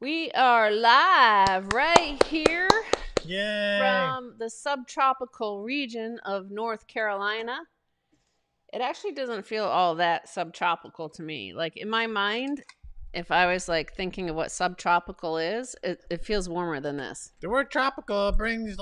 We are live right here Yay! from the subtropical region of North Carolina. It actually doesn't feel all that subtropical to me. Like in my mind, if I was like thinking of what subtropical is, it feels warmer than this. The word tropical brings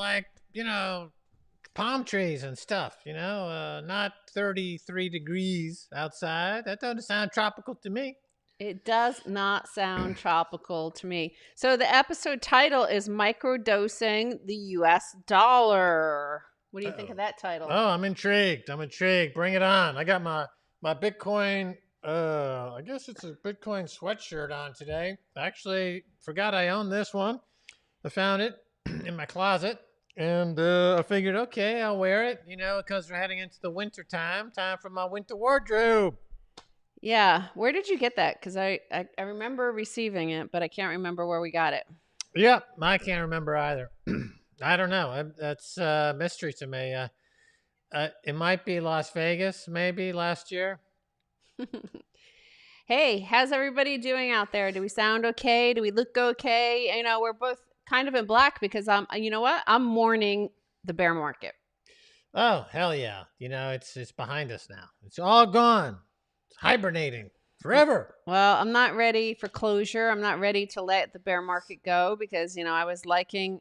palm trees and stuff, not 33 degrees outside. That doesn't sound tropical to me. It does not sound tropical to me. So the episode title is Microdosing the US Dollar. What do you think of Uh-oh. that title? Oh, I'm intrigued. I'm intrigued. Bring it on. I got my Bitcoin, I guess it's a Bitcoin sweatshirt on today. Actually, forgot I owned this one. I found it in my closet. And I figured, okay, I'll wear it, because we're heading into the winter time. Time for my winter wardrobe. Yeah, where did you get that? Because I remember receiving it, but I can't remember where we got it. Yep, I can't remember either. I don't know. That's a mystery to me. It might be Las Vegas, maybe last year. Hey, how's everybody doing out there? Do we sound okay? Do we look okay? We're both kind of in black because you know what? I'm mourning the bear market. Oh hell yeah! It's behind us now. It's all gone. It's hibernating forever. Well, I'm not ready for closure. I'm not ready to let the bear market go because, I was liking,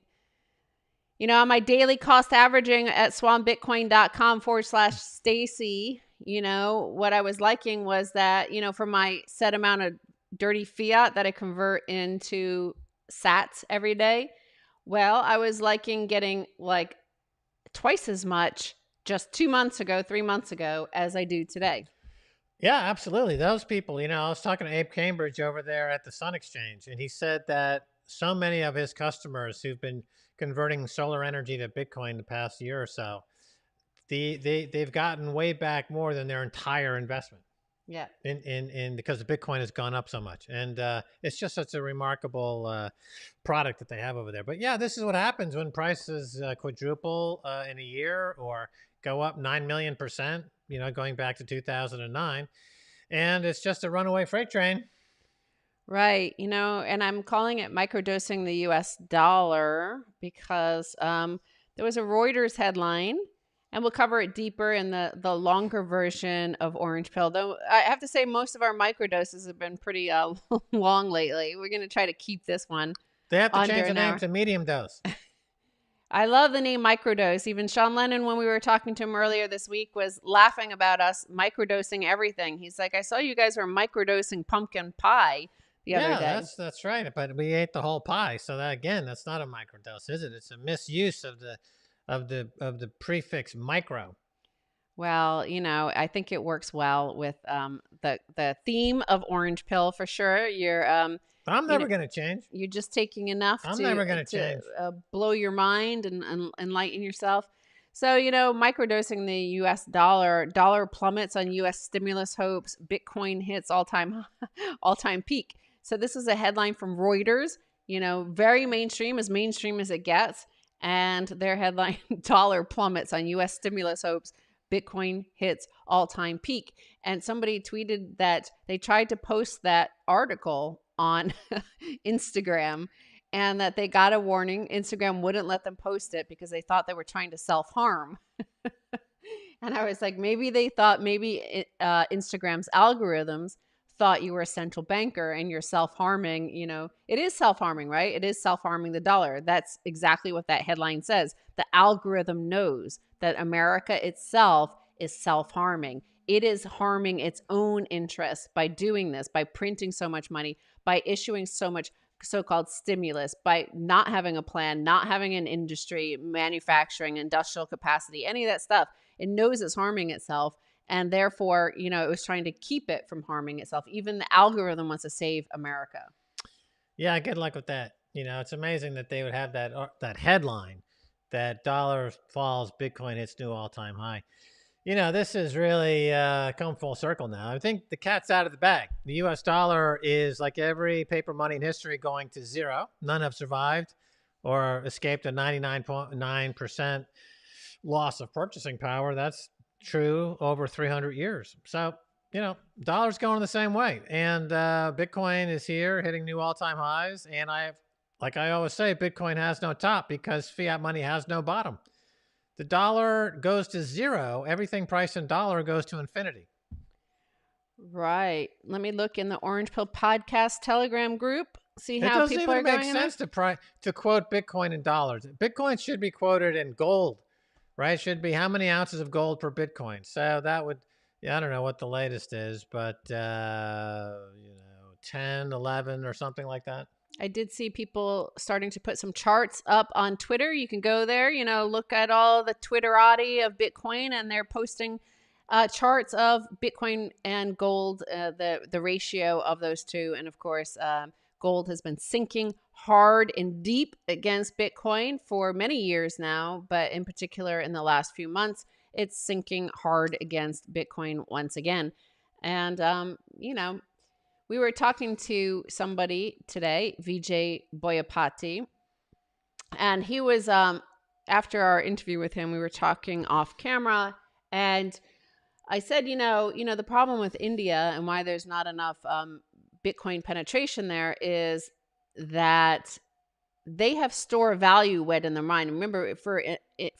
on my daily cost averaging at swanbitcoin.com/Stacy, what I was liking was that, for my set amount of dirty fiat that I convert into sats every day, well, I was liking getting like twice as much just 2 months ago, 3 months ago as I do today. Yeah, absolutely. Those people. I was talking to Abe Cambridge over there at the Sun Exchange, and he said that so many of his customers who've been converting solar energy to Bitcoin the past year or so, they've gotten way back more than their entire investment. Yeah. In because the Bitcoin has gone up so much, and it's just such a remarkable product that they have over there. But yeah, this is what happens when prices quadruple in a year or go up 9 million%. Going back to 2009, and it's just a runaway freight train. Right. And I'm calling it microdosing the US dollar because there was a Reuters headline, and we'll cover it deeper in the longer version of Orange Pill. Though I have to say, most of our microdoses have been pretty long lately. We're going to try to keep this one They have to under change the an name hour. to medium dose. I love the name microdose. Even Sean Lennon, when we were talking to him earlier this week, was laughing about us microdosing everything. He's like, I saw you guys were microdosing pumpkin pie the other Yeah, day. that's right. But we ate the whole pie, so that again, that's not a microdose, is it? It's a misuse of the prefix micro. Well, I think it works well with the theme of Orange Pill for sure. I'm You know, never going to change. you're just taking enough I'm to never going to change. blow your mind and enlighten yourself. So, microdosing the U.S. dollar plummets on U.S. stimulus hopes. Bitcoin hits all time peak. So this is a headline from Reuters. Very mainstream as it gets, and their headline: dollar plummets on U.S. stimulus hopes. Bitcoin hits all time peak. And somebody tweeted that they tried to post that article on Instagram and that they got a warning. Instagram wouldn't let them post it because they thought they were trying to self harm. And I was like, maybe Instagram's algorithms thought you were a central banker and you're self harming. It is self harming, right? It is self harming the dollar. That's exactly what that headline says. The algorithm knows that America itself is self harming. It is harming its own interests by doing this, by printing so much money, by issuing so much so-called stimulus, by not having a plan, not having an industry, manufacturing, industrial capacity, any of that stuff. It knows it's harming itself, and therefore, it was trying to keep it from harming itself. Even the algorithm wants to save America. Yeah, good luck with that. It's amazing that they would have that headline that dollar falls, Bitcoin hits new all-time high. This is really come full circle now. I think the cat's out of the bag. The US dollar is, like every paper money in history, going to zero. None have survived or escaped a 99.9% loss of purchasing power. That's true over 300 years. So, dollar's going the same way, and Bitcoin is here hitting new all-time highs. And like I always say, Bitcoin has no top because fiat money has no bottom. The dollar goes to zero. Everything priced in dollar goes to infinity. Right. Let me look in the Orange Pill Podcast Telegram group, see It how doesn't people even are make going in there. sense to quote Bitcoin in dollars. Bitcoin should be quoted in gold, right? Should be how many ounces of gold per Bitcoin. So that would, yeah, I don't know what the latest is, but 10, 11 or something like that. I did see people starting to put some charts up on Twitter. You can go there, look at all the Twitterati of Bitcoin, and they're posting charts of Bitcoin and gold, the ratio of those two. And of course, gold has been sinking hard and deep against Bitcoin for many years now, but in particular in the last few months, it's sinking hard against Bitcoin once again. And, we were talking to somebody today, Vijay Boyapati, and he was, after our interview with him, we were talking off camera, and I said, the problem with India and why there's not enough Bitcoin penetration there is that they have store value wed in their mind. Remember, for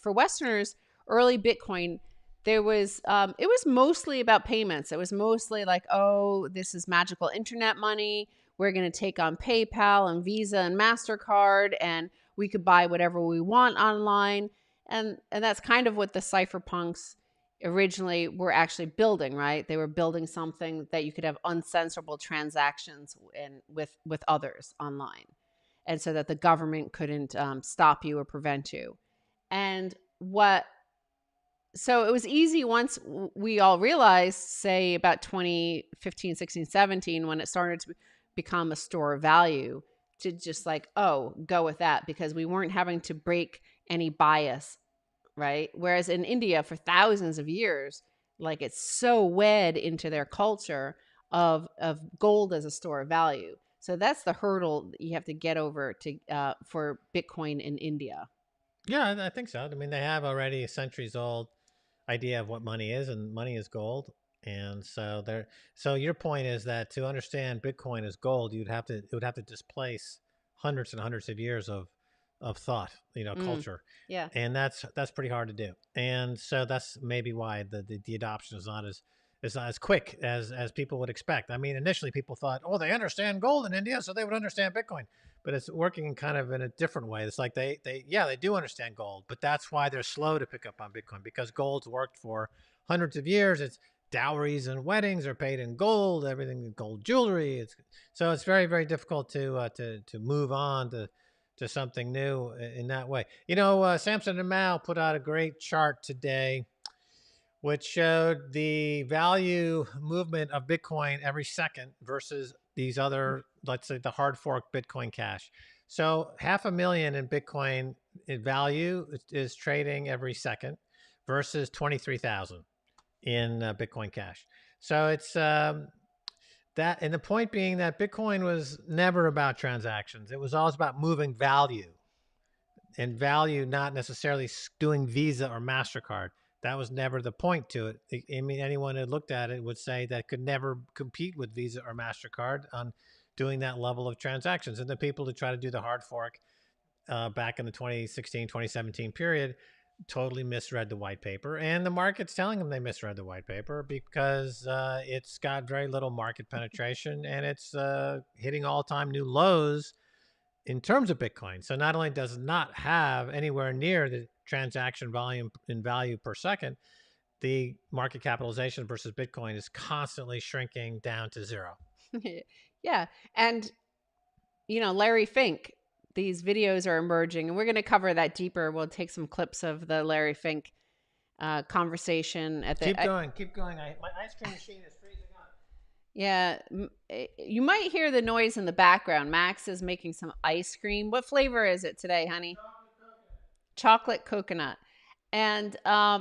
Westerners, early Bitcoin, there was it was mostly about payments. It was mostly like, oh, this is magical internet money. We're going to take on PayPal and Visa and MasterCard, and we could buy whatever we want online. And that's kind of what the cypherpunks originally were actually building, right? They were building something that you could have uncensorable transactions with others online, and so that the government couldn't stop you or prevent you. And so it was easy once we all realized, say about 2015, 16, 17, when it started to become a store of value, to just like, oh, go with that, because we weren't having to break any bias, right? Whereas in India for thousands of years, like, it's so wed into their culture of gold as a store of value. So that's the hurdle that you have to get over to for Bitcoin in India. Yeah, I think so. I mean, they have already a centuries old idea of what money is, and money is gold. And so there. So your point is that to understand Bitcoin as gold, it would have to displace hundreds and hundreds of years of thought, Mm, culture, yeah. and that's pretty hard to do. And so that's maybe why the adoption is not as quick as people would expect. I mean, initially people thought, oh, they understand gold in India, so they would understand Bitcoin, but it's working kind of in a different way. It's like they do understand gold, but that's why they're slow to pick up on Bitcoin, because gold's worked for hundreds of years. It's dowries and weddings are paid in gold, everything gold jewelry. It's very very difficult to move on to something new in that way. Samson and Mao put out a great chart today which showed the value movement of Bitcoin every second versus these other, let's say, the hard fork Bitcoin Cash. So 500,000 in Bitcoin in value is trading every second versus 23,000 in Bitcoin Cash. So it's that, and the point being that Bitcoin was never about transactions. It was always about moving value, and value not necessarily doing Visa or MasterCard. That was never the point to it. I mean, anyone who looked at it would say that could never compete with Visa or MasterCard on doing that level of transactions. And the people who try to do the hard fork back in the 2016, 2017 period totally misread the white paper. And the market's telling them they misread the white paper because it's got very little market penetration, and it's hitting all-time new lows in terms of Bitcoin. So not only does it not have anywhere near the transaction volume in value per second, the market capitalization versus Bitcoin is constantly shrinking down to zero. Yeah. And, Larry Fink, these videos are emerging, and we're going to cover that deeper. We'll take some clips of the Larry Fink conversation at the. Keep going, keep going. My ice cream machine is freezing up. Yeah, you might hear the noise in the background. Max is making some ice cream. What flavor is it today, honey? Chocolate coconut. And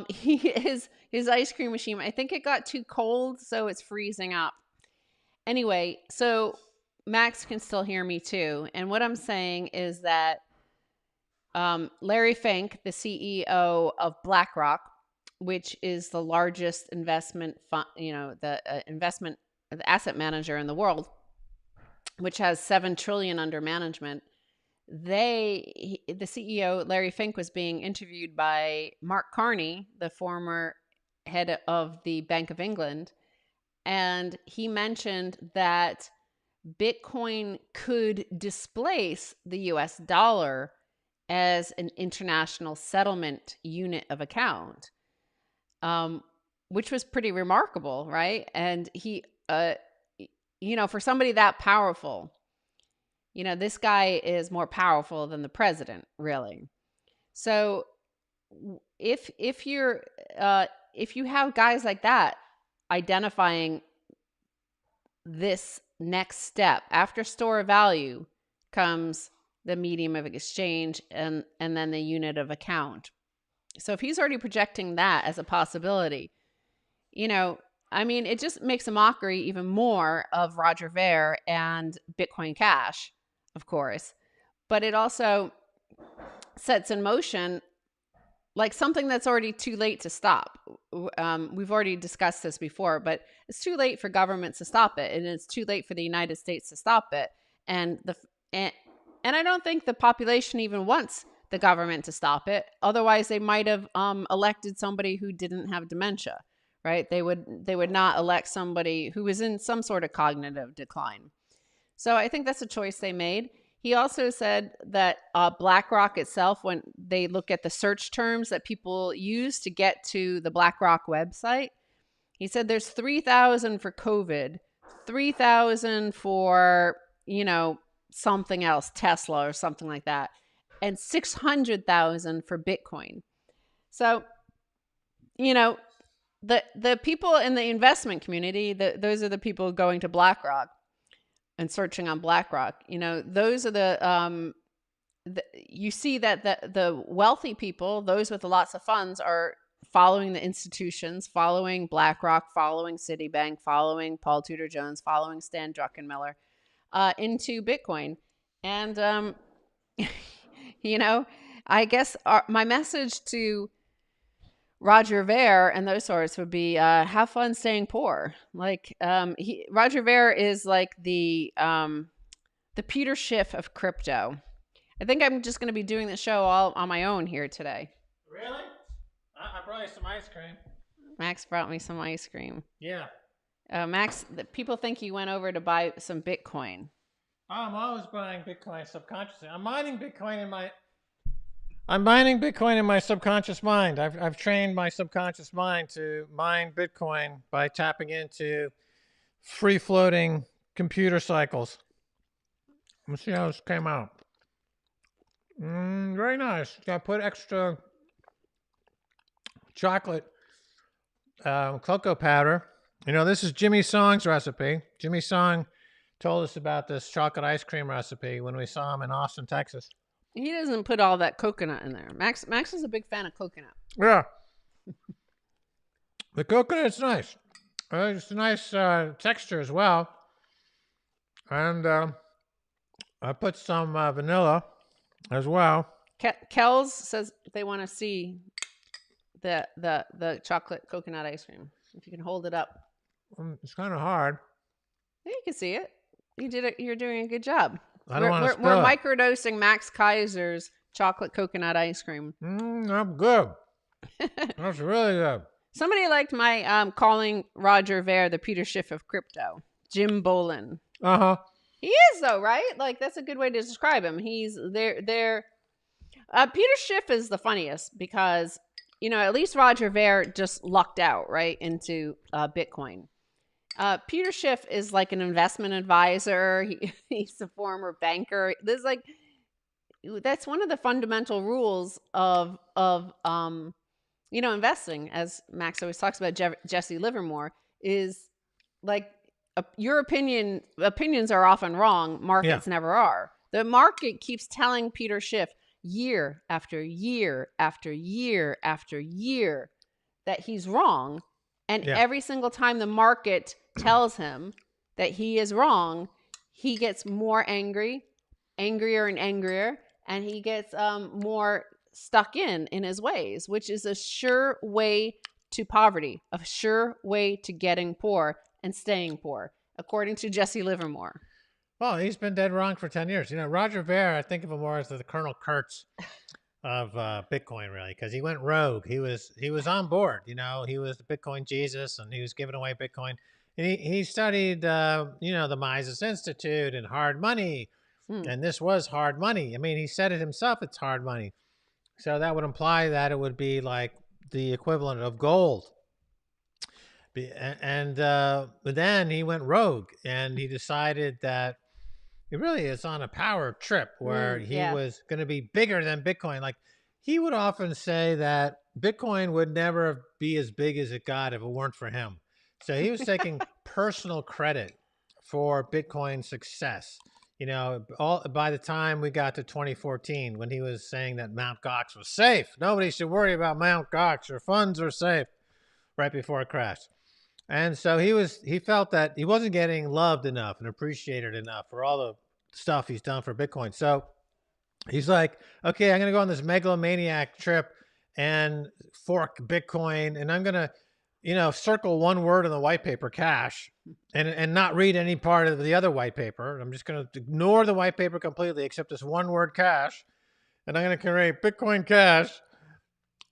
his ice cream machine, I think it got too cold, so it's freezing up. Anyway, so Max can still hear me too. And what I'm saying is that Larry Fink, the CEO of BlackRock, which is the largest investment fund, the asset manager in the world, which has 7 trillion under management. The CEO, Larry Fink, was being interviewed by Mark Carney, the former head of the Bank of England, and he mentioned that Bitcoin could displace the US dollar as an international settlement unit of account, which was pretty remarkable, right? And he, for somebody that powerful, this guy is more powerful than the president, really. So if you have guys like that identifying this next step after store of value comes the medium of exchange and then the unit of account. So if he's already projecting that as a possibility, it just makes a mockery even more of Roger Ver and Bitcoin Cash, of course. But it also sets in motion like something that's already too late to stop. We've already discussed this before, but it's too late for governments to stop it, and it's too late for the United States to stop it. And I don't think the population even wants the government to stop it. Otherwise, they might have elected somebody who didn't have dementia, right? They would not elect somebody who was in some sort of cognitive decline. So I think that's a choice they made. He also said that BlackRock itself, when they look at the search terms that people use to get to the BlackRock website, he said there's 3,000 for COVID, 3,000 for, something else, Tesla or something like that, and 600,000 for Bitcoin. So, the people in the investment community, those are the people going to BlackRock and searching on BlackRock. Those are you see that the wealthy people, those with lots of funds, are following the institutions, following BlackRock, following Citibank, following Paul Tudor Jones, following Stan Druckenmiller into Bitcoin. And, I guess my message to Roger Ver and those sorts would be have fun staying poor. Like Roger Ver is like the Peter Schiff of crypto. I think I'm just going to be doing the show all on my own here today. Really? I brought you some ice cream. Max brought me some ice cream. Yeah. Max, people think you went over to buy some Bitcoin. I'm always buying Bitcoin subconsciously. I'm mining Bitcoin in my subconscious mind. I've trained my subconscious mind to mine Bitcoin by tapping into free-floating computer cycles. Let's see how this came out. Very nice. I put extra chocolate cocoa powder. This is Jimmy Song's recipe. Jimmy Song told us about this chocolate ice cream recipe when we saw him in Austin, Texas. He doesn't put all that coconut in there. Max is a big fan of coconut. Yeah. The coconut's nice. It's a nice texture as well. And I put some vanilla as well. Kells says they want to see the chocolate coconut ice cream. If you can hold it up. It's kind of hard. Yeah, you can see it. You're doing a good job. We're microdosing Max Kaiser's chocolate coconut ice cream. I'm good. That's really good. Somebody liked my calling Roger Ver the Peter Schiff of crypto. Jim Bolin. Uh-huh. He is though, right? Like that's a good way to describe him. He's there. Peter Schiff is the funniest because at least Roger Ver just lucked out right into Bitcoin. Peter Schiff is like an investment advisor. He's a former banker. That's one of the fundamental rules of investing, as Max always talks about. Jesse Livermore is like your opinions are often wrong. Markets never are. The market keeps telling Peter Schiff year after year after year after year that he's wrong. And every single time the market tells him that he is wrong, he gets more angrier and angrier, and he gets more stuck in his ways, which is a sure way to poverty, a sure way to getting poor and staying poor, according to Jesse Livermore. Well, he's been dead wrong for 10 years. Roger Ver, I think of him more as the Colonel Kurtz of Bitcoin, really, because he went rogue. He was on board. He was the Bitcoin Jesus, and he was giving away Bitcoin. And he studied, the Mises Institute and hard money, Hmm. and this was hard money. I mean, he said it himself. It's hard money, so that would imply that it would be like the equivalent of gold. But then he went rogue, and he decided that he really is on a power trip where he Yeah. was going to be bigger than Bitcoin. Like, he would often say that Bitcoin would never be as big as it got if it weren't for him. So he was taking personal credit for Bitcoin's success. By the time we got to 2014, when he was saying that Mt. Gox was safe, nobody should worry about Mt. Gox. Your funds are safe, right before it crashed. And so he felt that he wasn't getting loved enough and appreciated enough for all the stuff he's done for Bitcoin. So he's like, okay, I'm going to go on this megalomaniac trip and fork Bitcoin, and I'm going to, circle one word in the white paper, cash, and not read any part of the other white paper. I'm just going to ignore the white paper completely, except this one word, cash, and I'm going to create Bitcoin Cash.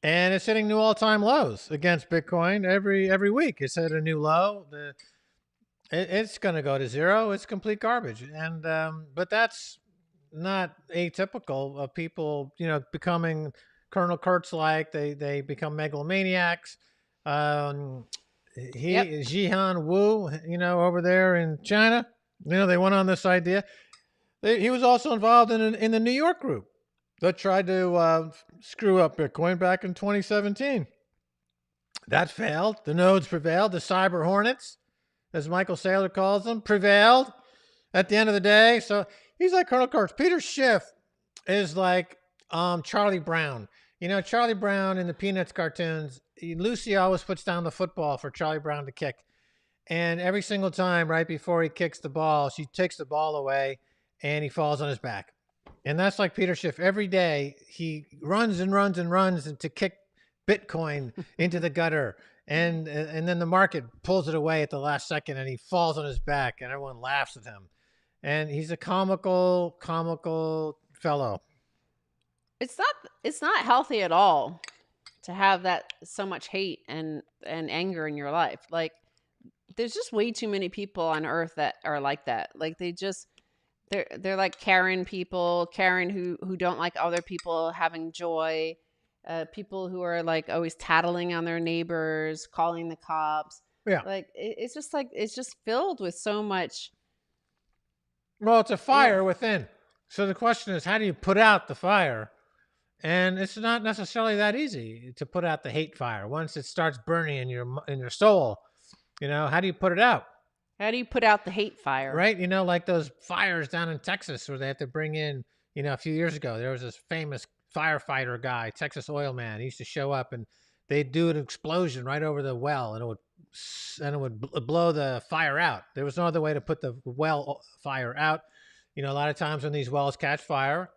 And it's hitting new all-time lows against Bitcoin every week. It's at a new low. It's going to go to zero. It's complete garbage. And but that's not atypical of people, becoming Colonel Kurtz like. They become megalomaniacs. Yep. Jihan Wu, over there in China, they went on this idea. He was also involved in the New York group that tried to screw up Bitcoin back in 2017. That failed. The nodes prevailed. The cyber hornets, as Michael Saylor calls them, prevailed at the end of the day. So he's like Colonel Kurtz. Peter Schiff is like Charlie Brown. Charlie Brown in the Peanuts cartoons, Lucy always puts down the football for Charlie Brown to kick. And every single time, right before he kicks the ball, she takes the ball away and he falls on his back. And that's like Peter Schiff. Every day he runs and runs and runs to kick Bitcoin into the gutter. And then the market pulls it away at the last second and he falls on his back and everyone laughs at him. And he's a comical fellow. It's not healthy at all to have that so much hate and anger in your life. Like, there's just way too many people on earth that are like that. Like, they're like Karen people, Karen who don't like other people having joy, people who are like always tattling on their neighbors, calling the cops. Yeah. Like, it's just filled with so much. Well, it's a fire within. So the question is, how do you put out the fire? And it's not necessarily that easy to put out the hate fire. Once it starts burning in your soul, how do you put it out? How do you put out the hate fire? Right? Like those fires down in Texas where they have to bring in, a few years ago, there was this famous firefighter guy, Texas oil man. He used to show up and they'd do an explosion right over the well and it would blow the fire out. There was no other way to put the well fire out. A lot of times when these wells catch fire,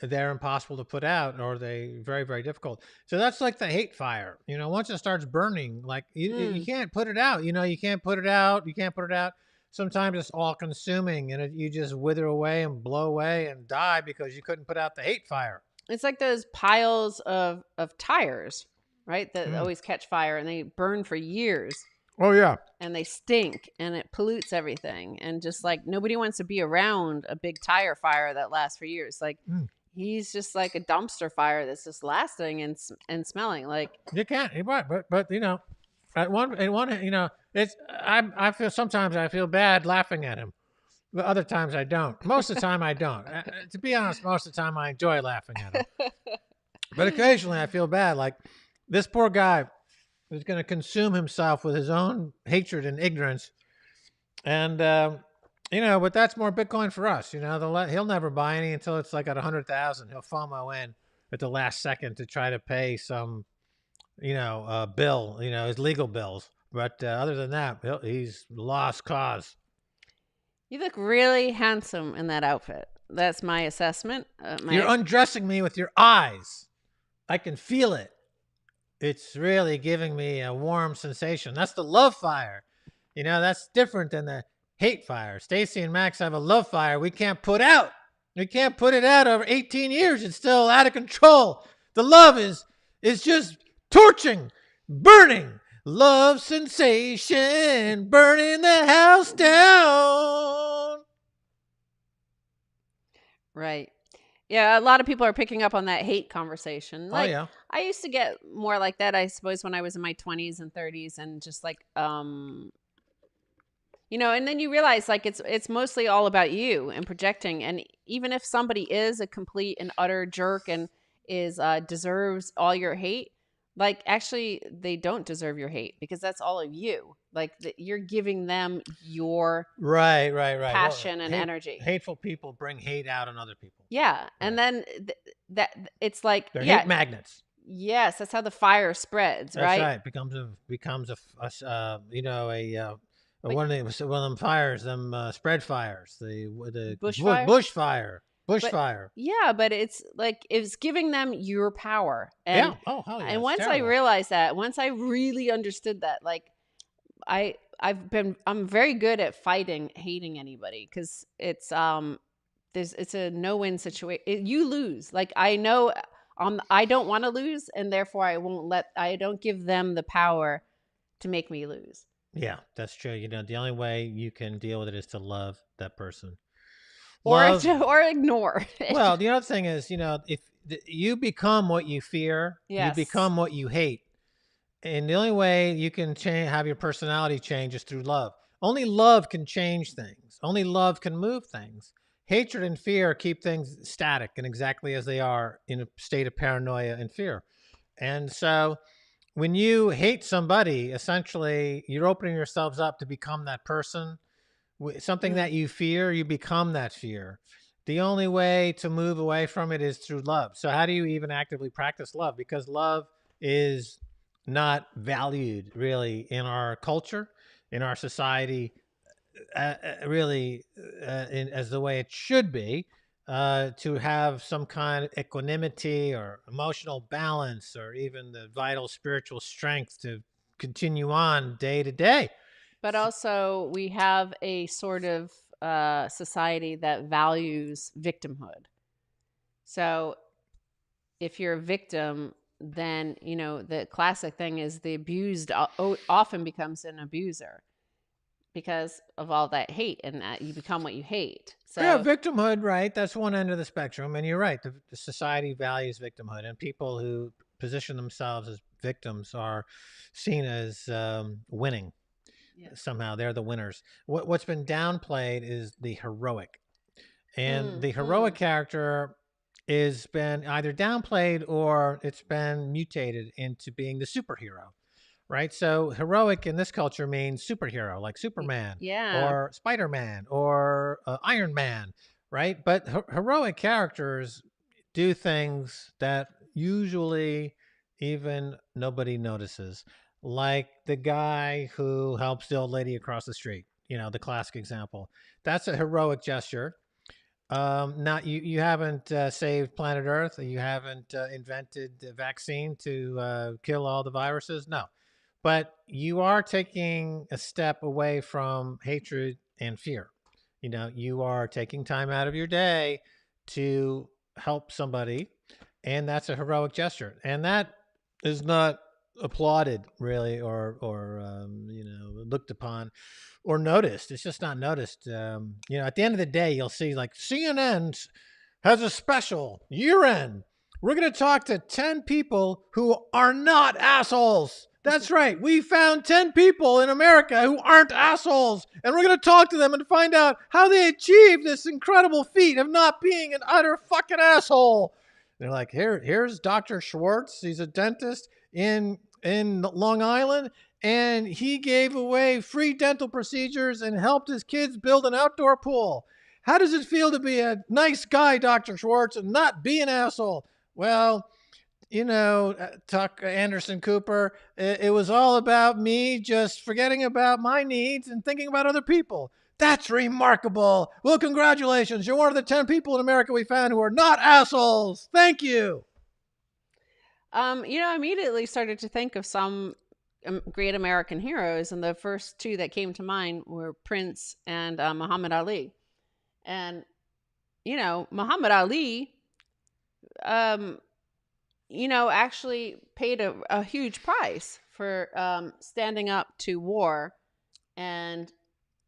they're impossible to put out, or they very, very difficult. So that's like the hate fire. Once it starts burning, like you can't put it out. You can't put it out. You can't put it out. Sometimes it's all consuming, and you just wither away and blow away and die because you couldn't put out the hate fire. It's like those piles of tires, right? That always catch fire and they burn for years. Oh yeah. And they stink and it pollutes everything. And just like nobody wants to be around a big tire fire that lasts for years. Like he's just like a dumpster fire that's just lasting and smelling. Like you can't, but at one, it's I feel sometimes I feel bad laughing at him, but other times I don't. Most of the time I don't. To be honest, most of the time I enjoy laughing at him, but occasionally I feel bad. Like this poor guy who's going to consume himself with his own hatred and ignorance, and but that's more Bitcoin for us. He'll never buy any until it's like at 100,000. He'll FOMO in at the last second to try to pay some, bill, his legal bills. But other than that, he's lost cause. you look really handsome in that outfit. That's my assessment. You're undressing me with your eyes. I can feel it. It's really giving me a warm sensation. That's the love fire. That's different than the hate fire. Stacy and Max have a love fire we can't put out. We can't put it out over 18 years. It's still out of control. The love is just torching, burning. Love sensation, burning the house down. Right. Yeah, a lot of people are picking up on that hate conversation. Oh Like yeah. I used to get more like that, I suppose, when I was in my 20s and 30s, and just like and then you realize like it's mostly all about you and projecting. And even if somebody is a complete and utter jerk and is deserves all your hate, like actually they don't deserve your hate, because that's all of you. Like you're giving them your Right, right, right. Well, passion and energy. hateful people bring hate out on other people. Yeah, and Right. then that it's like, They're hate yeah, magnets. yes, that's how the fire spreads, That's right? right. Becomes But one of them fires, them spread fires, bushfire. bush But fire. yeah, but it's like it's giving them your power. Yeah. And Oh hell yeah, and it's once I terrible. realized that, once I really understood that, like I'm very good at fighting hating anybody, cuz it's a no-win situation. You lose. Like I know I don't want to lose, and therefore I don't give them the power to make me lose. Yeah, that's true. The only way you can deal with it is to love that person. Or Love. to, or ignore Well, it. the other thing is, if you become what you fear, you Yes. become what you hate. And the only way you can have your personality change is through love. Only love can change things. Only love can move things. Hatred and fear keep things static and exactly as they are in a state of paranoia and fear. And so when you hate somebody, essentially you're opening yourselves up to become that person. Something Mm. that you fear, you become that fear. The only way to move away from it is through love. So how do you even actively practice love? Because love is not valued really in our culture, in our society, really as the way it should be. To have some kind of equanimity or emotional balance or even the vital spiritual strength to continue on day to day. But also, we have a sort of society that values victimhood. So, if you're a victim, then, the classic thing is the abused often becomes an abuser because of all that hate, and that you become what you hate. Yeah, So, victimhood, right? That's one end of the spectrum, and you're right. The society values victimhood, and people who position themselves as victims are seen as winning. yeah. Somehow, they're the winners. What's been downplayed is the heroic, and Mm, the heroic mm. character is been either downplayed or it's been mutated into being the superhero, right? So heroic in this culture means superhero, like Superman Yeah. or Spider-Man or Iron Man, right? But heroic characters do things that usually even nobody notices, like the guy who helps the old lady across the street. The classic example. That's a heroic gesture. Not you. You haven't saved planet Earth. You haven't invented a vaccine to kill all the viruses. No, but you are taking a step away from hatred and fear. You are taking time out of your day to help somebody, and that's a heroic gesture, and that is not applauded really, or looked upon or noticed. It's just not noticed. At the end of the day, you'll see like CNN has a special year end. We're going to talk to 10 people who are not assholes. That's right. We found 10 people in America who aren't assholes. And we're going to talk to them and find out how they achieved this incredible feat of not being an utter fucking asshole. They're like, here's Dr. Schwartz. He's a dentist in Long Island, and he gave away free dental procedures and helped his kids build an outdoor pool. How does it feel to be a nice guy, Dr. Schwartz, and not be an asshole? Well, Tuck Anderson Cooper, it was all about me just forgetting about my needs and thinking about other people. That's remarkable. Well, congratulations. You're one of the 10 people in America we found who are not assholes. Thank you. I immediately started to think of some great American heroes, and the first two that came to mind were Prince and Muhammad Ali. And Muhammad Ali, um, actually paid a huge price for standing up to war. And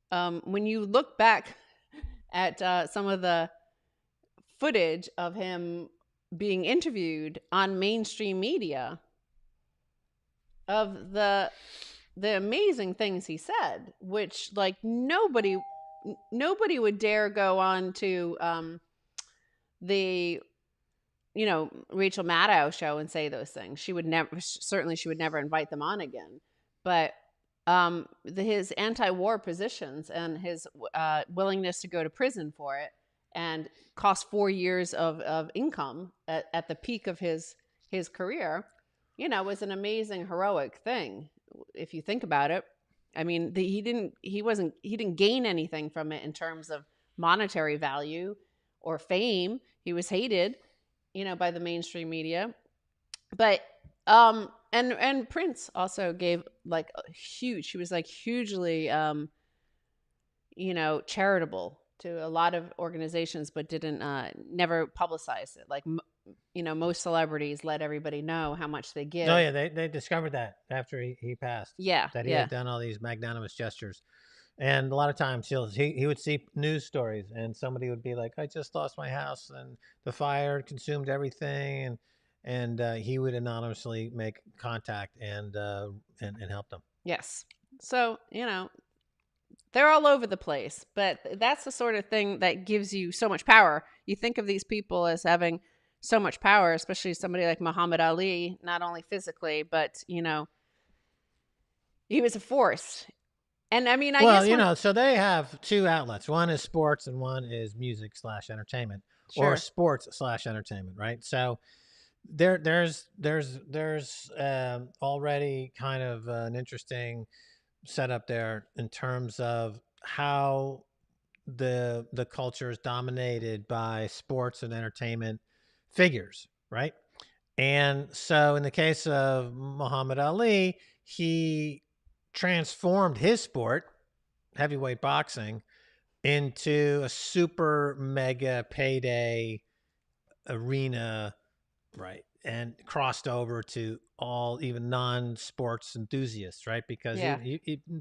when you look back at some of the footage of him being interviewed on mainstream media, of the amazing things he said, which like nobody would dare go on to the Rachel Maddow show and say those things. She would never, certainly she would never invite them on again. But his anti-war positions and his willingness to go to prison for it and cost 4 years of income at the peak of his career, was an amazing heroic thing if you think about it. I mean, he didn't gain anything from it in terms of monetary value or fame. He was hated, by the mainstream media. But and Prince also gave like a huge, he was like hugely charitable to a lot of organizations, but didn't never publicize it. Like most celebrities let everybody know how much they Oh give. yeah, they discovered that after he passed, Yeah, that he yeah. had done all these magnanimous gestures. And a lot of times he would see news stories, and somebody would be like, "I just lost my house, and the fire consumed everything," and he would anonymously make contact and help them. Yes. So, they're all over the place, but that's the sort of thing that gives you so much power. You think of these people as having so much power, especially somebody like Muhammad Ali, not only physically, but, he was a force. And I mean, I Well, guess one, so they have two outlets. One is sports, and one is music slash entertainment, or sure. sports slash entertainment, right? So there's already kind of an interesting setup there in terms of how the culture is dominated by sports and entertainment figures, right? And so in the case of Muhammad Ali, he transformed his sport, heavyweight boxing, into a super mega payday arena, right? And crossed over to all, even non-sports enthusiasts, right? Because Yeah.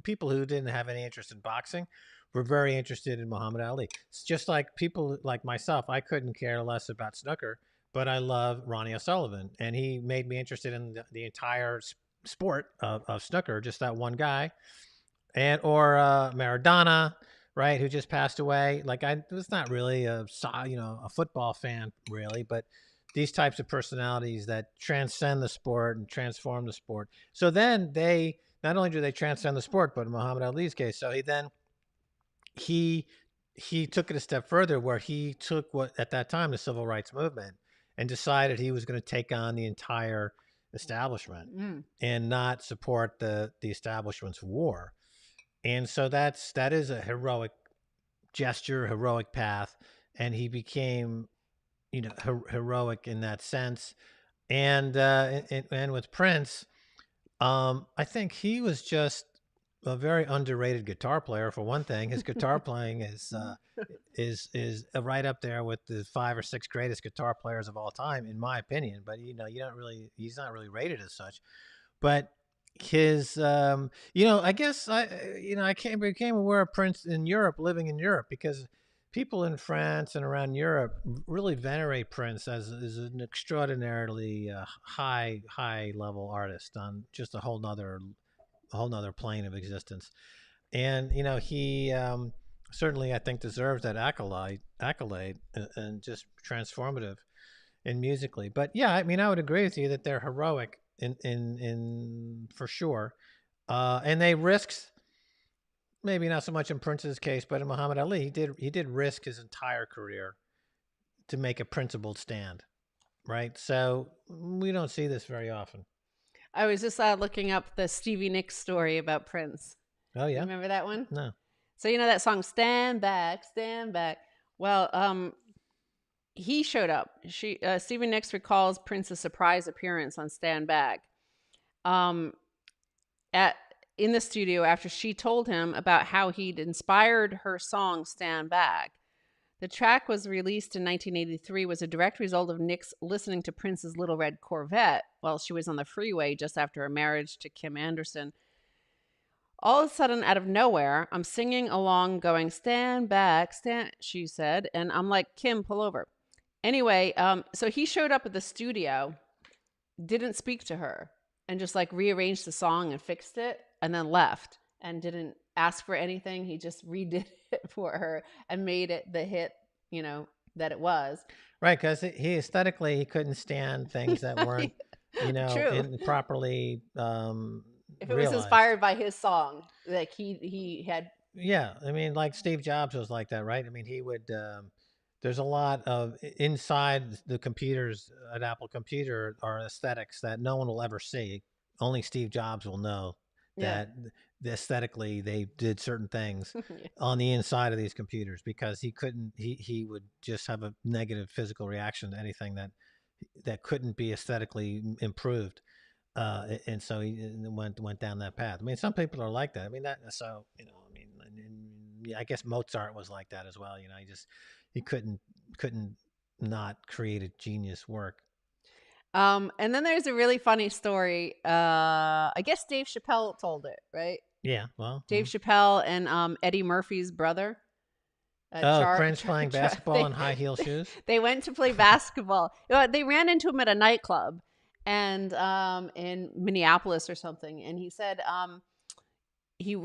people who didn't have any interest in boxing were very interested in Muhammad Ali. It's just like people like myself. I couldn't care less about snooker, but I love Ronnie O'Sullivan, and he made me interested in the entire sport of snooker. Just that one guy, and or Maradona, right, who just passed away. Like I was not really a football fan really, but these types of personalities that transcend the sport and transform the sport. So then they not only do they transcend the sport, but in Muhammad Ali's case, so he he took it a step further where he took what at that time the civil rights movement and decided he was going to take on the entire establishment Mm. and not support the establishment's war. And so that is a heroic gesture, heroic path, and he became heroic in that sense. And with Prince, I think he was just a very underrated guitar player. For one thing, his guitar playing is right up there with the 5 or 6 greatest guitar players of all time, in my opinion. But you don't really he's not really rated as such. But his I guess I became aware of Prince in Europe, living in Europe, because people in France and around Europe really venerate Prince as an extraordinarily high level artist on just a whole nother plane of existence. And he certainly, I think, deserves that accolade and just transformative and musically. But yeah, I mean, I would agree with you that they're heroic in for sure. And they risked, maybe not so much in Prince's case, but in Muhammad Ali, he did risk his entire career to make a principled stand, right? So we don't see this very often. I was just looking up the Stevie Nicks story about Prince. Oh You yeah, remember that one? no, So that song "Stand Back, Stand Back." Well, he showed up. Stevie Nicks recalls Prince's surprise appearance on Stand Back. Um, at in the studio after she told him about how he'd inspired her song Stand Back. The track was released in 1983 was a direct result of Nicks listening to Prince's Little Red Corvette while she was on the freeway just after her marriage to Kim Anderson. All of a sudden, out of nowhere, I'm singing along going, stand back, stand, she said. And I'm like, Kim, pull over. Anyway, so he showed up at the studio, didn't speak to her, and just like rearranged the song and fixed it and then left and didn't ask for anything. He just redid it for her and made it the hit, that it was. Right, because he aesthetically he couldn't stand things that weren't, True. properly If it was realized. inspired by his song, like he had. Yeah, I mean, like Steve Jobs was like that, right? I mean, he would. There's a lot of inside the computers at Apple Computer are aesthetics that no one will ever see. Only Steve Jobs will know Yeah. that aesthetically they did certain things Yeah. on the inside of these computers because he couldn't. He would just have a negative physical reaction to anything that couldn't be aesthetically improved. And so he went down that path. I mean, some people are like that. I mean, that so I mean, yeah, I guess Mozart was like that as well. He couldn't not create a genius work. And then there's a really funny story. I guess Dave Chappelle told it, right? Yeah, well, Dave Chappelle and Eddie Murphy's brother. Prince playing basketball in high heel shoes. They went to play basketball. They ran into him at a nightclub and in Minneapolis or something. And he said he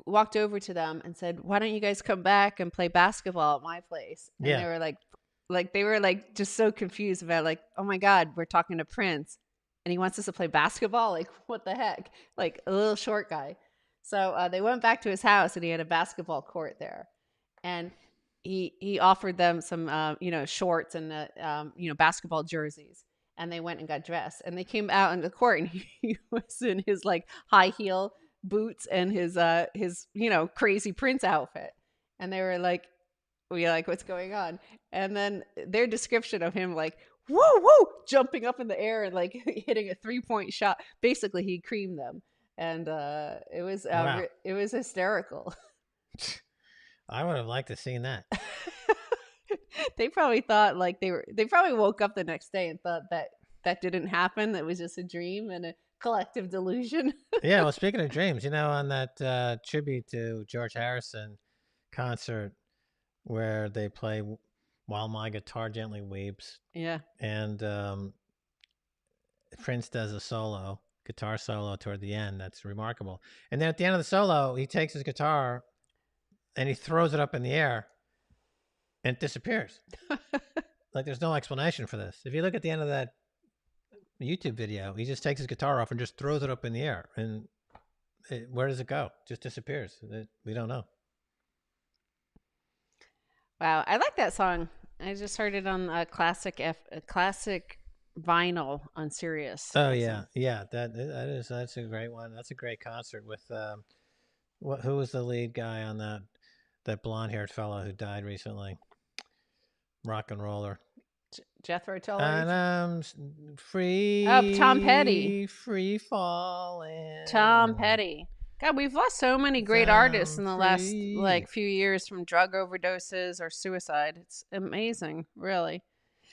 walked over to them and said, "Why don't you guys come back and play basketball at my place?" And Yeah, they were like just so confused about like, "Oh my God, we're talking to Prince, and he wants us to play basketball? Like, what the heck?" Like a little short guy. So they went back to his house, and he had a basketball court there, and he offered them some shorts and basketball jerseys, and they went and got dressed, and they came out in the court, and he was in his like high heel boots and his crazy Prince outfit, and they were like, we like, what's going on? And then their description of him like woo woo jumping up in the air and like hitting a 3-point shot, basically he creamed them, and wow. it was hysterical. I would have liked to seen that. They probably thought like they probably woke up the next day and thought that didn't happen, that was just a dream and a collective delusion. Yeah, well, speaking of dreams, on that tribute to George Harrison concert where they play "While My Guitar Gently Weeps," Yeah. and Prince does a guitar solo toward the end. That's remarkable. And then at the end of the solo, he takes his guitar and he throws it up in the air and it disappears. Like there's no explanation for this. If you look at the end of that YouTube video, he just takes his guitar off and just throws it up in the air. And where does it go? It just disappears. We don't know. Wow, I like that song. I just heard it on a classic vinyl on Sirius. Oh yeah, yeah. That's a great one. That's a great concert with who was the lead guy on that blonde haired fellow who died recently? Rock and roller. Jethro Tull. And I'm free. Oh, Tom Petty. Free falling. Tom Petty. God, we've lost so many great artists in the last like few years from drug overdoses or suicide. It's amazing, really.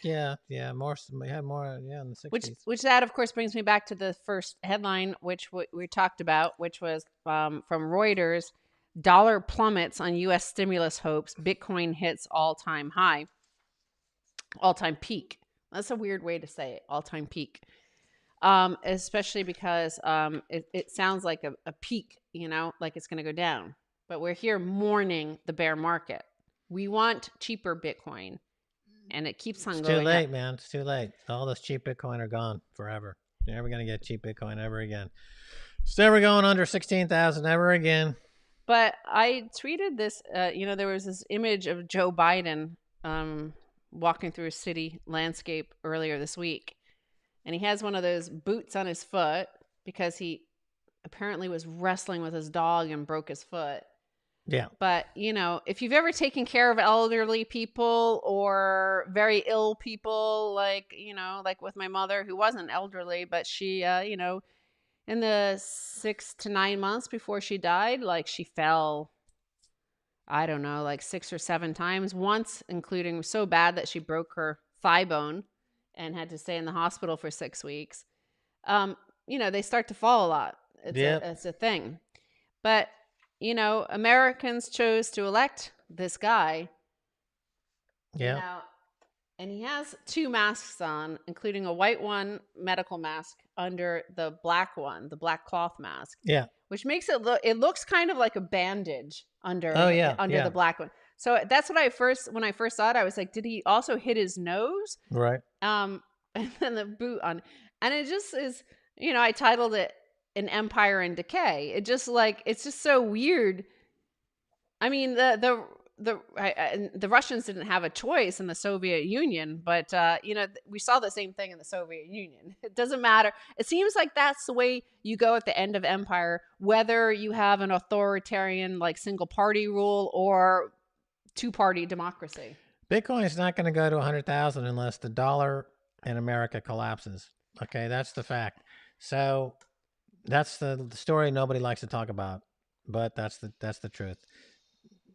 Yeah, more. We had more, in the 60s. Which that of course brings me back to the first headline, which we talked about, which was from Reuters: dollar plummets on U.S. stimulus hopes. Bitcoin hits all-time high, all-time peak. That's a weird way to say it, all-time peak. Especially because it sounds like a peak, like it's going to go down. But we're here mourning the bear market. We want cheaper Bitcoin, and it keeps on going. It's too late, man. It's too late. All those cheap Bitcoin are gone forever. You're never going to get cheap Bitcoin ever again. It's never going under 16,000 ever again. But I tweeted this, there was this image of Joe Biden walking through a city landscape earlier this week. And he has one of those boots on his foot because he apparently was wrestling with his dog and broke his foot. Yeah. But, if you've ever taken care of elderly people or very ill people, like with my mother, who wasn't elderly, but she, in the 6 to 9 months before she died, like she fell, I don't know, like 6 or 7 times, once, including so bad that she broke her thigh bone and had to stay in the hospital for 6 weeks. Um, they start to fall a lot. Yep. It's a thing. But, Americans chose to elect this guy, you Yep. know, and he has two masks on, including a white one, medical mask, under the black one, the black cloth mask, Yeah. which makes it looks kind of like a bandage Oh yeah. under the Yeah. black one. So that's what when I first saw it, I was like, did he also hit his nose? Right. Um, and then the boot on, and it just is, I titled it "An Empire in Decay." It's just so weird. I mean, the Russians didn't have a choice in the Soviet Union, but we saw the same thing in the Soviet Union. It doesn't matter. It seems like that's the way you go at the end of empire, whether you have an authoritarian like single party rule or two-party democracy. Bitcoin is not going to go to 100,000 unless the dollar in America collapses. Okay, that's the fact. So that's the story nobody likes to talk about, but that's the truth.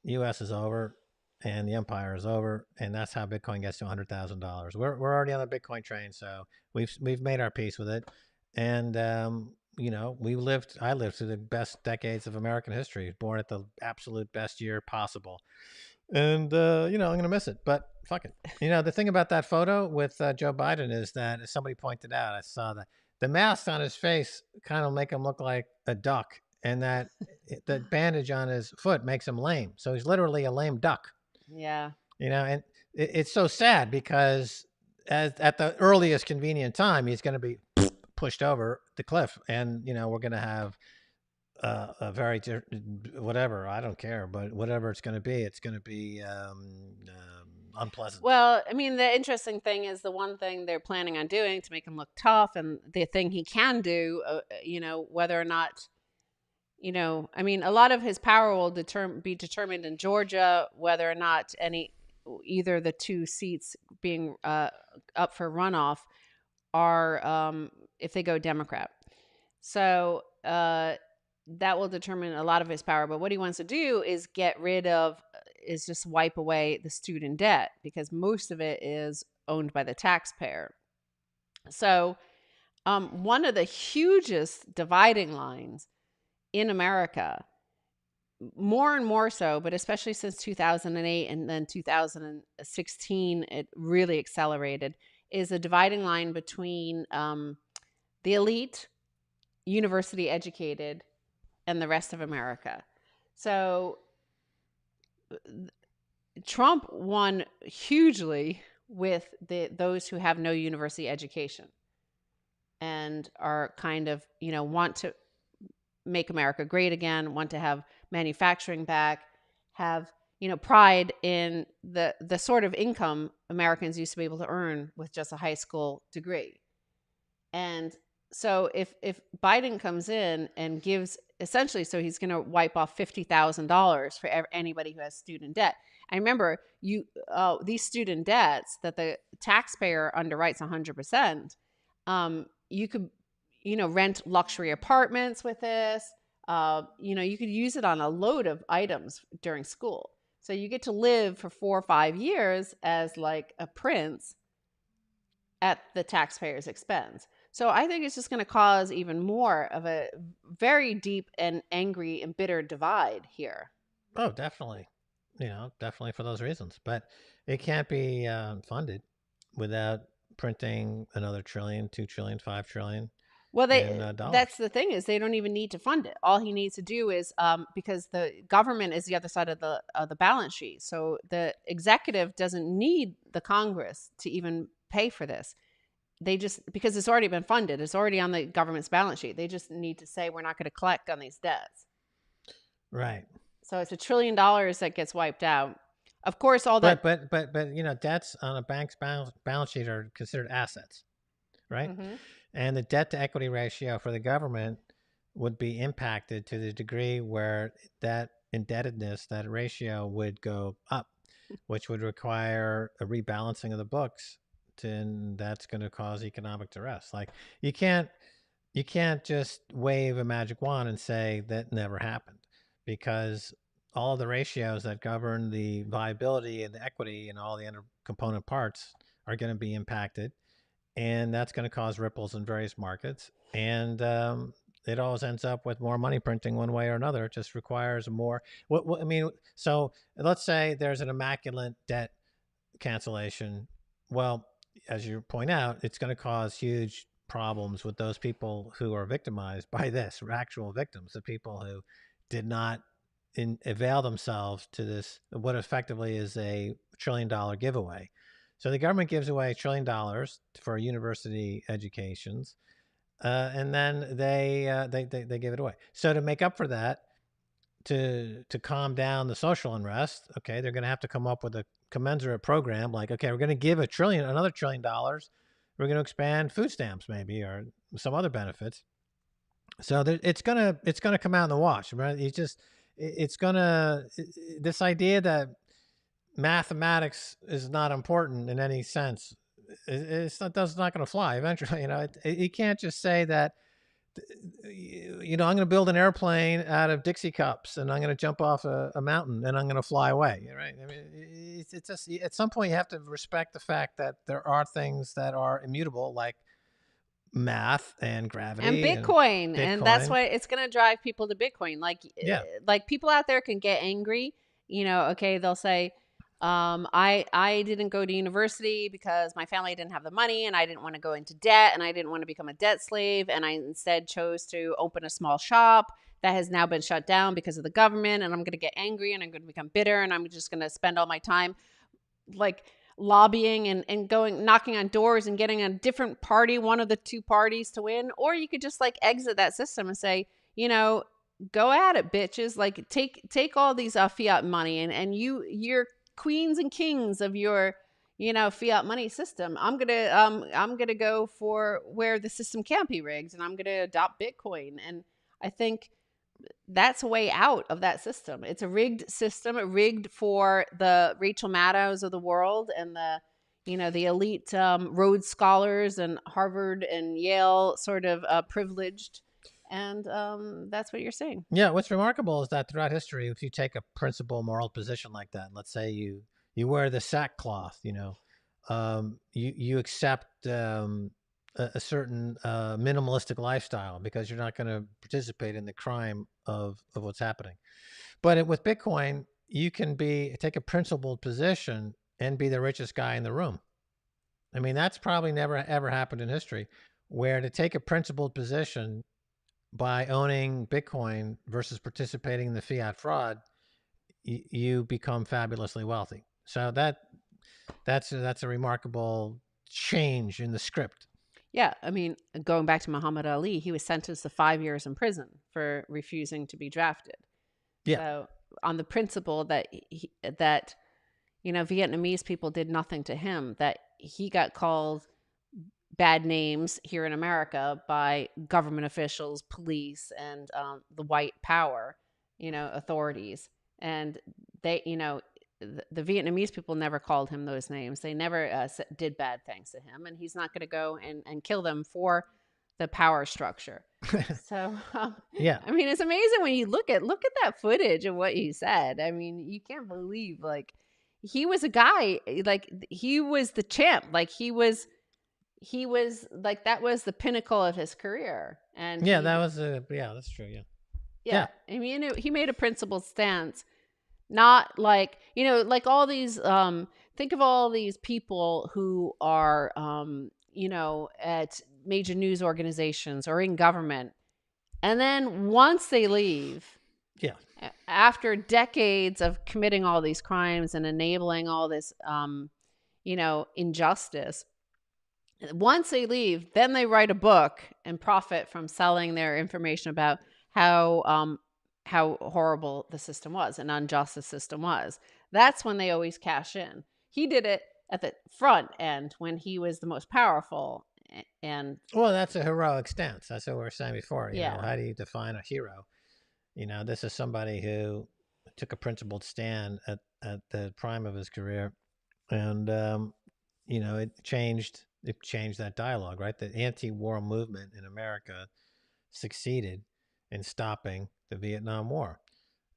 U.S. is over, and the empire is over, and that's how Bitcoin gets to $100,000. We're already on the Bitcoin train, so we've made our peace with it, and I lived through the best decades of American history, born at the absolute best year possible, and I'm gonna miss it, but fuck it. The thing about that photo with Joe Biden is that, as somebody pointed out, I saw that the mask on his face kind of make him look like a duck, and that the bandage on his foot makes him lame. So he's literally a lame duck. Yeah. And it's so sad because at the earliest convenient time, he's going to be pushed over the cliff, and we're going to have a very whatever, I don't care, but whatever it's going to be unpleasant. Well, I mean, the interesting thing is the one thing they're planning on doing to make him look tough, and the thing he can do, whether or not, I mean, a lot of his power will be determined in Georgia, whether or not either the two seats being up for runoff are, if they go Democrat. So that will determine a lot of his power. But what he wants to do is just wipe away the student debt, because most of it is owned by the taxpayer. So one of the hugest dividing lines in America, more and more so, but especially since 2008 and then 2016, it really accelerated, is a dividing line between the elite, university educated, and the rest of America. So Trump won hugely with those who have no university education and are kind of, want to make America great again, want to have manufacturing back, have, pride in the sort of income Americans used to be able to earn with just a high school degree. And so if Biden comes in and gives essentially, so he's going to wipe off $50,000 for anybody who has student debt. I remember these student debts that the taxpayer underwrites 100%. You could, rent luxury apartments with this. You could use it on a load of items during school. So you get to live for 4 or 5 years as like a prince at the taxpayer's expense. So I think it's just going to cause even more of a very deep and angry and bitter divide here. Oh, definitely. Definitely for those reasons. But it can't be funded without printing another trillion, 2 trillion, 5 trillion Well, in dollars. that's the thing, is they don't even need to fund it. All he needs to do is because the government is the other side of the balance sheet. So the executive doesn't need the Congress to even pay for this. They just, because it's already been funded, it's already on the government's balance sheet. They just need to say, we're not going to collect on these debts. Right. So it's $1 trillion that gets wiped out. Of course, all that. But debts on a bank's balance sheet are considered assets, right? Mhm. And the debt to equity ratio for the government would be impacted to the degree where that indebtedness, that ratio would go up, which would require a rebalancing of the books. And that's going to cause economic duress. Like you can't you can't just wave a magic wand and say that never happened, because all of the ratios that govern the viability and the equity and all the other component parts are going to be impacted, and that's going to cause ripples in various markets. And it always ends up with more money printing one way or another. It just requires more. I mean, so let's say there's an immaculate debt cancellation. Well, as you point out, it's going to cause huge problems with those people who are victimized by this, or actual victims, the people who did not avail themselves to this, what effectively is a $1 trillion giveaway. So the government gives away $1 trillion for university educations, and then they give it away. So to make up for that, to calm down the social unrest, okay, they're going to have to come up with a commensurate program. Like, okay, we're going to give another $1 trillion. We're going to expand food stamps, maybe, or some other benefits. So it's gonna come out in the wash, right? It's gonna this idea that mathematics is not important in any sense. That's not going to fly eventually. You can't just say that, I'm going to build an airplane out of Dixie cups and I'm going to jump off a mountain and I'm going to fly away. Right? I mean, it's just at some point you have to respect the fact that there are things that are immutable, like math and And gravity and Bitcoin, and that's Bitcoin. why it's going to drive people to Bitcoin. Yeah. Like people out there can get angry. Okay, they'll say, I didn't go to university because my family didn't have the money, and I didn't want to go into debt, and I didn't want to become a debt slave, and I instead chose to open a small shop that has now been shut down because of the government, and I'm going to get angry, and I'm going to become bitter, and I'm just going to spend all my time like lobbying and going knocking on doors and getting a different party, one of the two parties, to win. Or you could just like exit that system and say, go at it, bitches. Like take all these fiat money, you're queens and kings of your fiat money system. I'm gonna go for where the system can't be rigged, and I'm gonna adopt Bitcoin. And I think that's a way out of that system. It's a rigged system, rigged for the Rachel Maddows of the world and the elite Rhodes scholars and Harvard and Yale sort of privileged. And that's what you're saying. Yeah, what's remarkable is that throughout history, if you take a principle moral position like that, let's say you wear the sackcloth, you accept a certain minimalistic lifestyle because you're not going to participate in the crime of what's happening. But with Bitcoin, you can take a principled position and be the richest guy in the room. I mean, that's probably never ever happened in history, where to take a principled position by owning Bitcoin versus participating in the fiat fraud, you become fabulously wealthy. So that's a remarkable change in the script. Yeah, I mean, going back to Muhammad Ali, he was sentenced to 5 years in prison for refusing to be drafted. Yeah. So on the principle that Vietnamese people did nothing to him, that he got called bad names here in America by government officials, police, and the white power, authorities. And they, the Vietnamese people never called him those names. They never did bad things to him. And he's not going to go and kill them for the power structure. So, Yeah. I mean, it's amazing when you look at that footage of what he said. I mean, you can't believe, like, he was a guy, like, he was the champ. Like, he was like, that was the pinnacle of his career. And Yeah, that's true. Yeah. yeah, I mean, he made a principled stance, not like, like all these, think of all these people who are, at major news organizations or in government. And then once they leave, Yeah. after decades of committing all these crimes and enabling all this, injustice, once they leave, then they write a book and profit from selling their information about how horrible the system was and unjust the system was. That's when they always cash in. He did it at the front end when he was the most powerful. And well, that's a heroic stance. That's what we were saying before. Yeah. How do you define a hero? This is somebody who took a principled stand at the prime of his career, and it changed that dialogue, right? The anti-war movement in America succeeded in stopping the Vietnam War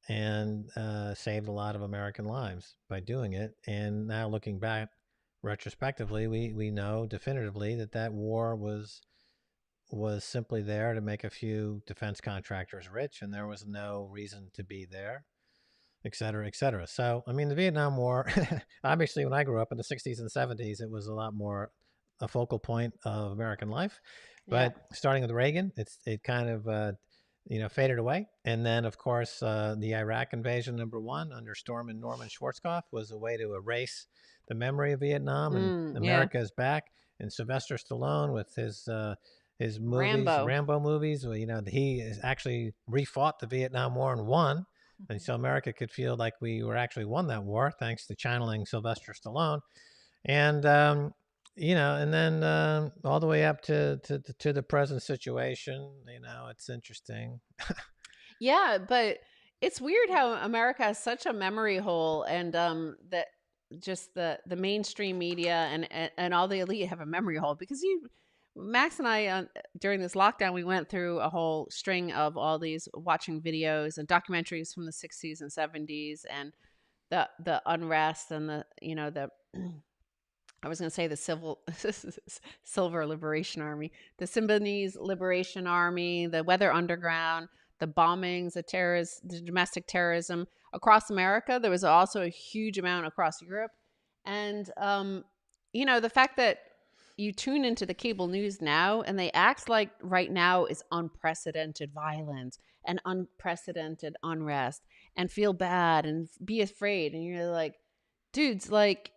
and saved a lot of American lives by doing it. And now looking back retrospectively, we know definitively that war was simply there to make a few defense contractors rich, and there was no reason to be there, et cetera, et cetera. So, I mean, the Vietnam War, obviously, when I grew up in the 60s and 70s, it was a lot more a focal point of American life. Yeah. But starting with Reagan, it kind of faded away. And then, of course, the Iraq invasion, #1, under Storm Norman Schwarzkopf, was a way to erase the memory of Vietnam. And Yeah. America is back. And Sylvester Stallone with his movies, Rambo. Rambo movies, well, he is actually refought the Vietnam War and won. And so America could feel like we were actually won that war thanks to channeling Sylvester Stallone. And and then all the way up to the present situation, it's interesting. Yeah, but it's weird how America has such a memory hole, and that just the mainstream media and all the elite have a memory hole, because Max and I, during this lockdown, we went through a whole string of all these watching videos and documentaries from the 60s and 70s, and the unrest and the I was going to say the Silver Liberation Army, the Symbionese Liberation Army, the Weather Underground, the bombings, the domestic terrorism across America. There was also a huge amount across Europe. And, the fact that you tune into the cable news now and they act like right now is unprecedented violence and unprecedented unrest and feel bad and be afraid. And you're like, dudes, like,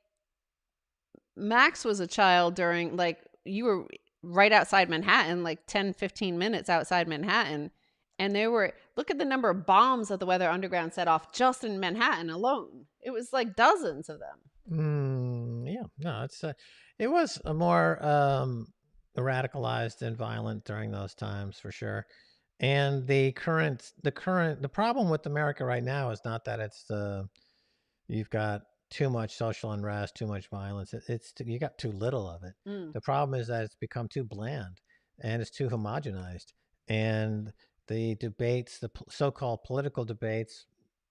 Max was a child during, like, you were right outside Manhattan, like 10, 15 minutes outside Manhattan. And look at the number of bombs that the Weather Underground set off just in Manhattan alone. It was like dozens of them. Yeah, no, it was a more radicalized and violent during those times for sure. And the problem with America right now is not that you've got too much social unrest, too much violence. You got too little of it. Mm. The problem is that it's become too bland and it's too homogenized. And the debates, so-called political debates,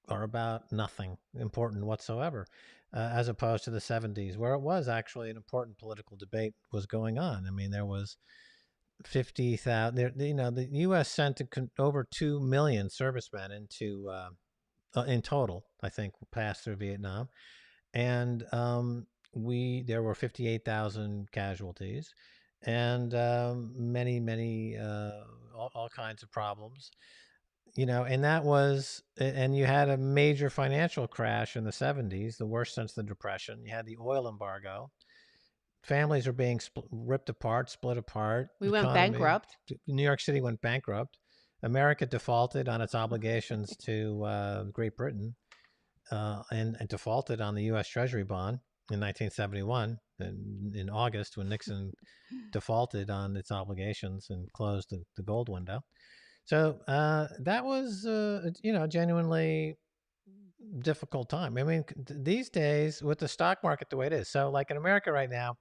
are about nothing important whatsoever, as opposed to the 70s, where it was actually an important political debate was going on. I mean, there was 50,000. The U.S. sent over 2 million servicemen in total, I think, passed through Vietnam, and there were 58,000 casualties, and many all kinds of problems. And and you had a major financial crash in the 70s, the worst since the Depression. You had the oil embargo. Families were being ripped apart, split apart. We The went economy, bankrupt. New York City went bankrupt. America defaulted on its obligations to Great Britain, and defaulted on the U.S. Treasury bond in 1971, in August, when Nixon defaulted on its obligations and closed the gold window. So that was, genuinely difficult time. I mean, these days with the stock market the way it is, so like in America right now,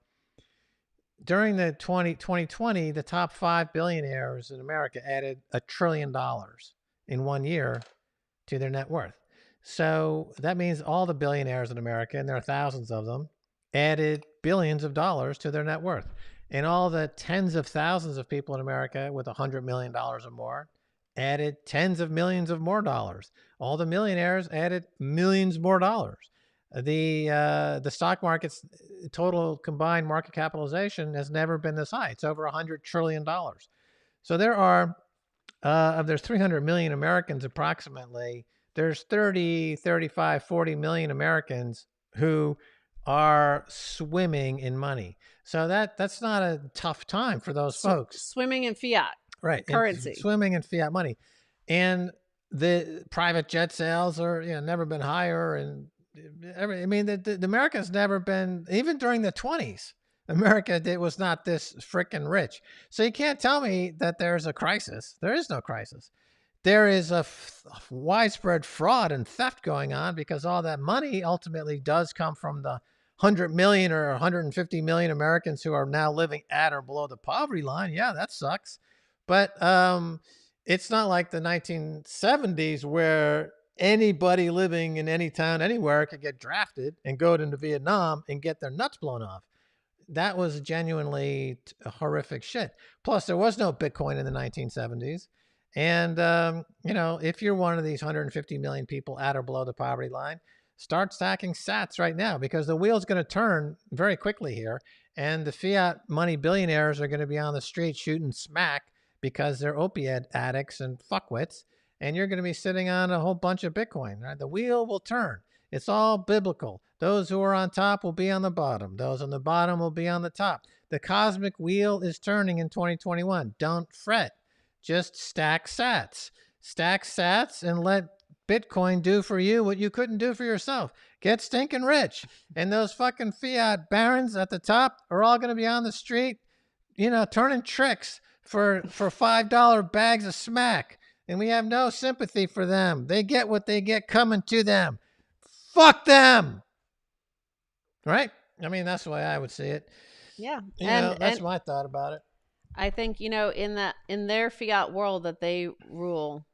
during the 2020, the top 5 billionaires in America added $1 trillion in 1 year to their net worth. So that means all the billionaires in America, and there are thousands of them, added billions of dollars to their net worth. And all the tens of thousands of people in America with $100 million or more added tens of millions of more dollars. All the millionaires added millions more dollars. The stock market's total combined market capitalization has never been this high. It's over $100 trillion. So there's 300 million Americans approximately. There's 30, 35, 40 million Americans who are swimming in money. So that's not a tough time for those folks. Swimming in fiat. Right. Currency. Swimming in fiat money. And the private jet sales are, never been higher. And I mean, the America's never been, even during the 20s, America was not this freaking rich. So you can't tell me that there's a crisis. There is no crisis. there is a widespread fraud and theft going on because all that money ultimately does come from the 100 million or 150 million Americans who are now living at or below the poverty line. Yeah, that sucks. But it's not like the 1970s where anybody living in any town anywhere could get drafted and go into Vietnam and get their nuts blown off. That was genuinely horrific shit. Plus, there was no Bitcoin in the 1970s. And, if you're one of these 150 million people at or below the poverty line, start stacking sats right now because the wheel's going to turn very quickly here. And the fiat money billionaires are going to be on the street shooting smack because they're opiate addicts and fuckwits. And you're going to be sitting on a whole bunch of Bitcoin. Right? The wheel will turn. It's all biblical. Those who are on top will be on the bottom. Those on the bottom will be on the top. The cosmic wheel is turning in 2021. Don't fret. Just stack sats. Stack sats and let Bitcoin do for you what you couldn't do for yourself. Get stinking rich. And those fucking fiat barons at the top are all going to be on the street, turning tricks for $5 bags of smack. And we have no sympathy for them. They get what they get coming to them. Fuck them. Right? I mean, that's the way I would see it. Yeah. That's my thought about it. I think, in their fiat world that they rule,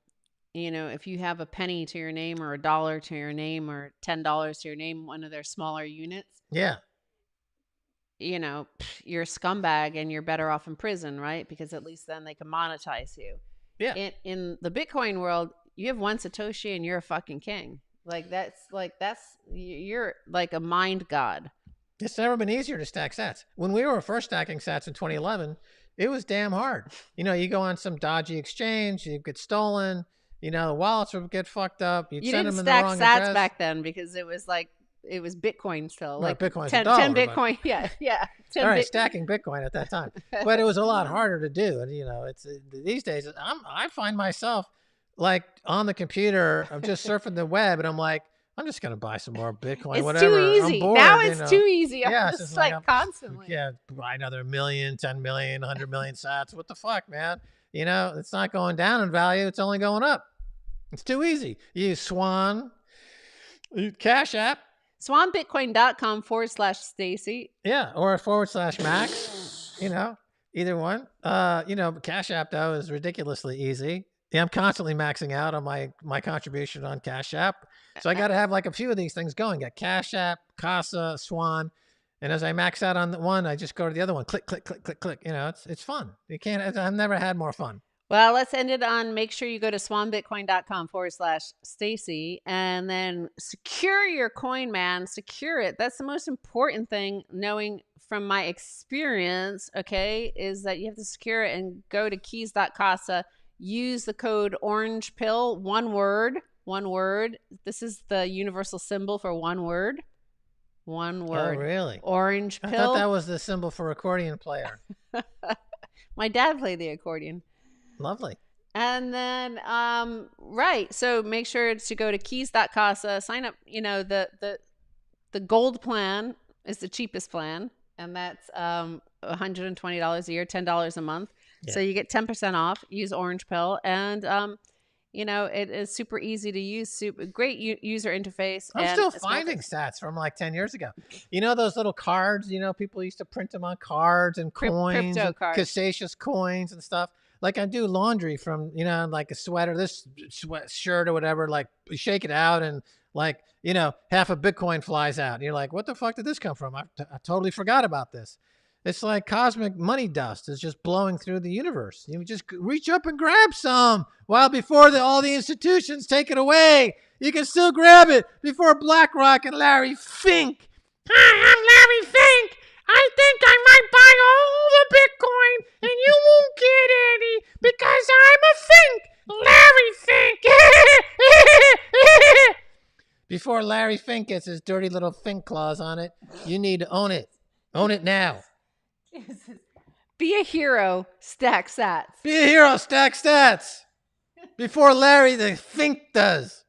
if you have a penny to your name or a dollar to your name or $10 to your name, one of their smaller units. Yeah. You're a scumbag and you're better off in prison, right? Because at least then they can monetize you. Yeah. In the Bitcoin world, you have one Satoshi and you're a fucking king. You're like a mind god. It's never been easier to stack sats. When we were first stacking sats in 2011, it was damn hard. You go on some dodgy exchange, you get stolen, the wallets would get fucked up. You didn't stack sats back then because it was Bitcoin still. Well, like Bitcoin's 10 Bitcoin. Yeah. 10 all right, stacking Bitcoin at that time. But it was a lot harder to do. And, it's these days, I find myself like on the computer, I'm just surfing the web and I'm like, I'm just going to buy some more Bitcoin, it's whatever. Too easy. I'm bored, now it's too easy. Yeah, it's just like constantly. Yeah, buy another 1 million, 10 million, 100 million sats. What the fuck, man? It's not going down in value. It's only going up. It's too easy. You use Swan, Cash App. SwanBitcoin.com/Stacy. Yeah, or /Max. Either one. Cash App, though, is ridiculously easy. Yeah, I'm constantly maxing out on my contribution on Cash App. So I got to have like a few of these things going. Got Cash App, Casa, Swan. And as I max out on the one, I just go to the other one. Click, click, click, click, click. It's fun. I've never had more fun. Well, let's end it on, make sure you go to swanbitcoin.com/Stacy and then secure your coin, man. Secure it. That's the most important thing, knowing from my experience, okay, is that you have to secure it and go to keys.casa. Use the code orange pill, one word. This is the universal symbol for one word. One word. Oh, really? Orange pill. I thought that was the symbol for accordion player. My dad played the accordion. Lovely. And then, right. So make sure to go to keys.casa, sign up. The gold plan is the cheapest plan. And that's $120 a year, $10 a month. Yeah. So you get 10% off. Use Orange Pill. And, it is super easy to use. Great user interface. I'm still finding sats from like 10 years ago. Those little cards, people used to print them on cards and coins, crypto cards. Cassacious coins and stuff. Like I do laundry from, like a sweater, this shirt or whatever, like you shake it out and like, half a Bitcoin flies out. And you're like, what the fuck did this come from? I totally forgot about this. It's like cosmic money dust is just blowing through the universe. You just reach up and grab some while before all the institutions take it away. You can still grab it before BlackRock and Larry Fink. Hi, I'm Larry Fink. I think I might buy all the Bitcoin and you won't get any because I'm a Fink. Larry Fink. Before Larry Fink gets his dirty little Fink claws on it, you need to own it. Own it now. Be a hero, stack sats. Be a hero, stack stats. Before Larry the Fink does.